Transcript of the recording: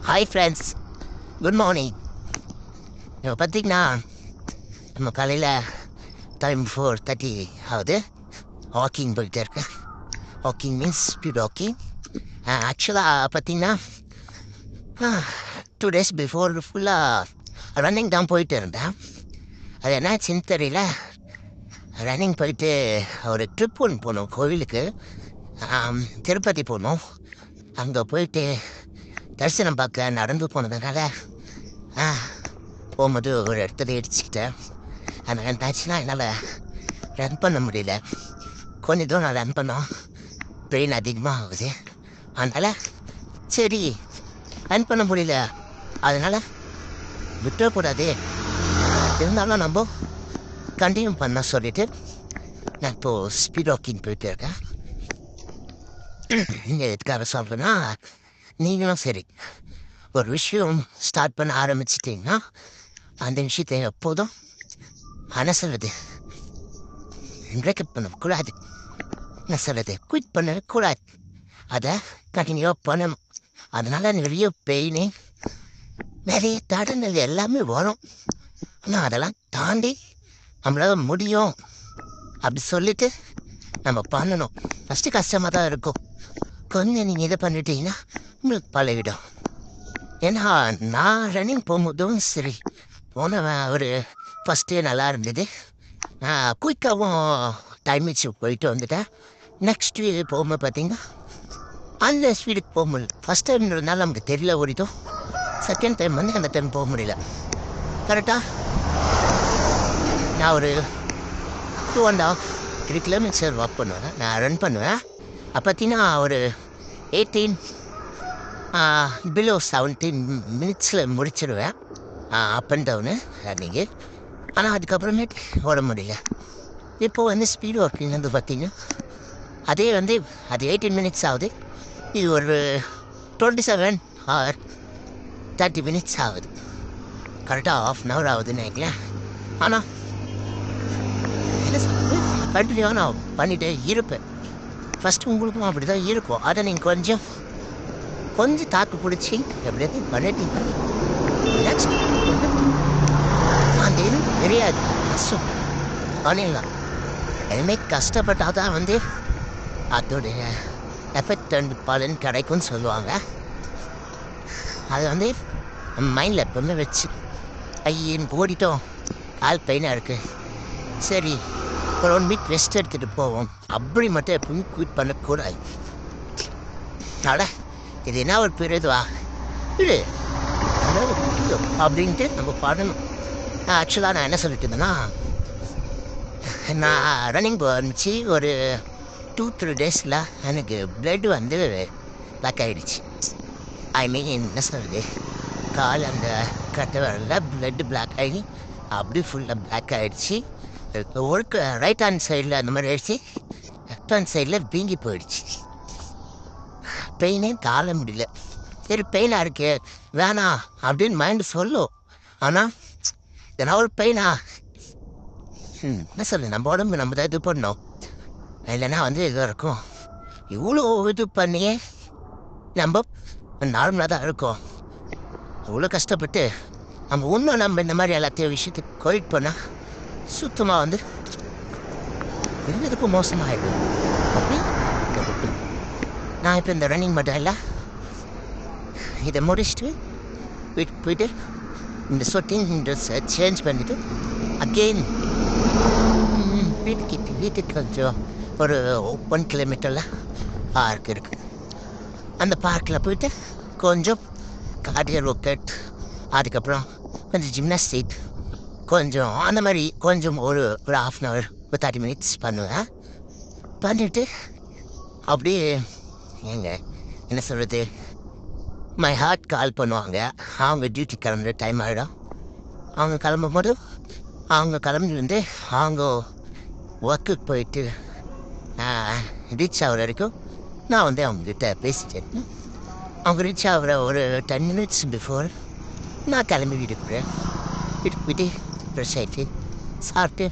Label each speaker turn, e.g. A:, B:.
A: Hi friends, good morning. இப்போ பார்த்தீங்கன்னா நம்ம காலையில் டைம் 4:30 ஆகுது. வாக்கிங் போயிட்டே இருக்கேன். Walking means speed walking. ஆக்சுவலாக பார்த்தீங்கன்னா 2 days பிஃபோர் ஃபுல்லாக ரன்னிங் தான் போயிட்டு இருந்தேன். அது என்னாச்சுன்னு தெரியல. ரன்னிங் போயிட்டு ஒரு ட்ரிப் ஒன்று போனோம் கோவிலுக்கு. திருப்பதி போனோம். அங்கே போயிட்டு தரிசனம் பார்க்க நடந்து போனதுனால போகும்போது ஒரு இடத்துல இடிச்சுக்கிட்டேன். அதனால் என்னாச்சுன்னா என்னால் ரன் பண்ண முடியல. கொஞ்சம் தூரம் நான் ரன் பண்ணோம், பெயின் அதிகமாக ஆகுது. அதனால் சரி ரன் பண்ண முடியல, அதனால் விட்டுறக்கூடாது, இருந்தாலும் நம்ம கண்டினியூ பண்ண சொல்லிவிட்டு நான் இப்போது ஸ்பீட் வாக்கிங் போயிட்டு இருக்கேன். நீங்கள் எதுக்காக சொல்கிறேன்னா, நீங்களும் சரி ஒரு விஷயம் ஸ்டார்ட் பண்ண ஆரம்பிச்சிட்டிங்கன்னா அந்த விஷயத்தை எப்போதும் மனசுறது பிரேக்கப் பண்ணக்கூடாது. என்ன சொல்கிறது, குயிட் பண்ணக்கூடாது, அதை கண்டினியூவாக பண்ணணும். அதனால் நிறைய பெயின், நிறைய தடங்கள் எல்லாமே வரும். ஆனால் அதெல்லாம் தாண்டி நம்மளால் முடியும் அப்படி சொல்லிவிட்டு நம்ம பண்ணணும். ஃபஸ்ட்டு கஷ்டமாக தான் இருக்கும். கொஞ்சம் நீங்கள் இதை பண்ணிட்டீங்கன்னா உங்களுக்கு பழகிடும். ஏன்னா நான் ரன்னிங் போகும்போதும் சரி, போன ஒரு ஃபஸ்ட்டு நல்லா இருந்தது. குயிக்காகவும் டைம் வச்சு போயிட்டு வந்துட்டேன். நெக்ஸ்ட் போகும்போது பார்த்தீங்கன்னா அந்த ஸ்பீடுக்கு போக முடியல. ஃபஸ்ட் டைம்ன்றதுனால நமக்கு தெரியல ஓடிட்டோம். செகண்ட் டைம் வந்து அந்த டைம் போக முடியல. கரெக்டாக நான் ஒரு 2.5-3 கிலோமீட்டர் வாக் பண்ணுவேன், நான் ரன் பண்ணுவேன். அப்போ பார்த்தீங்கன்னா ஒரு 18 பிலோ 17 மினிட்ஸில் முடிச்சிடுவேன் அப் அண்ட் டவுனு ரன்னிங்கு. ஆனால் அதுக்கப்புறமேட்டு ஓட முடியல. இப்போது வந்து ஸ்பீடு வாக்கிங் வந்து பார்த்திங்கன்னா அது 18 மினிட்ஸ் ஆகுது. இது ஒரு 27 or 30 மினிட்ஸ் ஆகுது. கரெக்டாக 1/2 hour ஆகுதுன்னு நினைக்கிறேன். ஆனால் என்ன சொல்கிறது, கண்டினியூவாக நான் பண்ணிகிட்டே இருப்பேன். ஃபஸ்ட்டு உங்களுக்கும் அப்படி தான் இருக்கும். அதை நீங்கள் கொஞ்சம் தாக்கு பிடிச்சி எப்படியாவது பண்ணிட்டீங்க, அந்த இது தெரியாது, கஷ்டம் பண்ணிடலாம். எதுவுமே கஷ்டப்பட்டால் தான் வந்து அதோடைய எஃபெக்ட் அண்ட் பலன் கிடைக்கும்னு சொல்லுவாங்க. அதை வந்து மைண்டில் எப்பவுமே வச்சு ஐயன்னு ஓடிட்டோம், கால் பெயினாக இருக்குது, சரி ஒரு 1 வீக் ரெஸ்ட் எடுத்துகிட்டு போவோம், அப்படி மட்டும் எப்பவுமே குயிட் பண்ணக்கூடாது. இது என்ன ஒரு பெரியதுவா இது அப்படின்ட்டு நம்ம பண்ணணும். ஆக்சுவலாக நான் என்ன சொல்லிட்டு இருந்தேன்னா, நான் ரன்னிங் ஆரம்பித்து ஒரு 2-3 டேஸில் எனக்கு பிளட் வந்து பிளாக் ஆகிடுச்சு. ஐ மீன் என்ன சொல்கிறது, கால் அந்த கட்டை வரல பிளட்டு பிளாக் ஆகி அப்படி ஃபுல்லாக பிளாக் ஆகிடுச்சு. ரைட் ஹேண்ட் சைடில் அந்த மாதிரி ஆகிடுச்சு, லெஃப்ட் ஹேண்ட் சைடில் வீங்கி போயிடுச்சு. பெயினே தாழ முடியல. சரி பெயினாக இருக்கே வேணாம் அப்படின்னு மைண்டு சொல்லும். ஆனால் இதனால் ஒரு பெயினா என்ன சொல்லு, நம்ம உடம்பு நம்ம தான் இது பண்ணோம், இல்லைன்னா வந்து இதாக இருக்கும். இவ்வளோ இது பண்ணியே நம்ம நார்மலாக தான் இருக்கோம். இவ்வளோ கஷ்டப்பட்டு நம்ம இன்னும் நம்ம இந்த மாதிரி எல்லாத்தையும் விஷயத்துக்கு கோயிட் பண்ணால் சுத்தமாக வந்து எதுக்கும் மோசமாகிடும். அப்படி நான் இப்போ இந்த ரன்னிங் மட்டும் இல்லை, இதை முடிச்சுட்டு போயிட்டு இந்த சொட்டிங் ட்ரெஸ்ஸை சேஞ்ச் பண்ணிவிட்டு அகெயின் வீட்டுக்கு கொஞ்சம் ஒரு 1 கிலோமீட்டரில் பார்க் இருக்குது. அந்த பார்க்கில் போயிட்டு கொஞ்சம் கார்டியோ ஒர்க்கவுட், அதுக்கப்புறம் கொஞ்சம் ஜிம்னாஸ்டிக், கொஞ்சம் அந்த மாதிரி கொஞ்சம் ஒரு 1/2 hour 30 minutes பண்ணுவேன். பண்ணிவிட்டு அப்படியே என்ன சொல்கிறது, மை ஹார்ட் கால் பண்ணுவாங்க. அவங்க டியூட்டி கிளம்புற டைம் ஆகிடும். அவங்க கிளம்பும் போது அவங்க கிளம்பி அவங்க ஒர்க்குக்கு போயிட்டு ரீச் ஆகிற வரைக்கும் நான் வந்து அவங்கக்கிட்ட பேசிட்டு இருக்கேன். அவங்க ரீச் ஆகிற ஒரு 10 minutes பிஃபோர் நான் கிளம்பி வீட்டுக்கு போயிட்டு ஃப்ரெஷ் ஆகிட்டு சாப்பிட்டு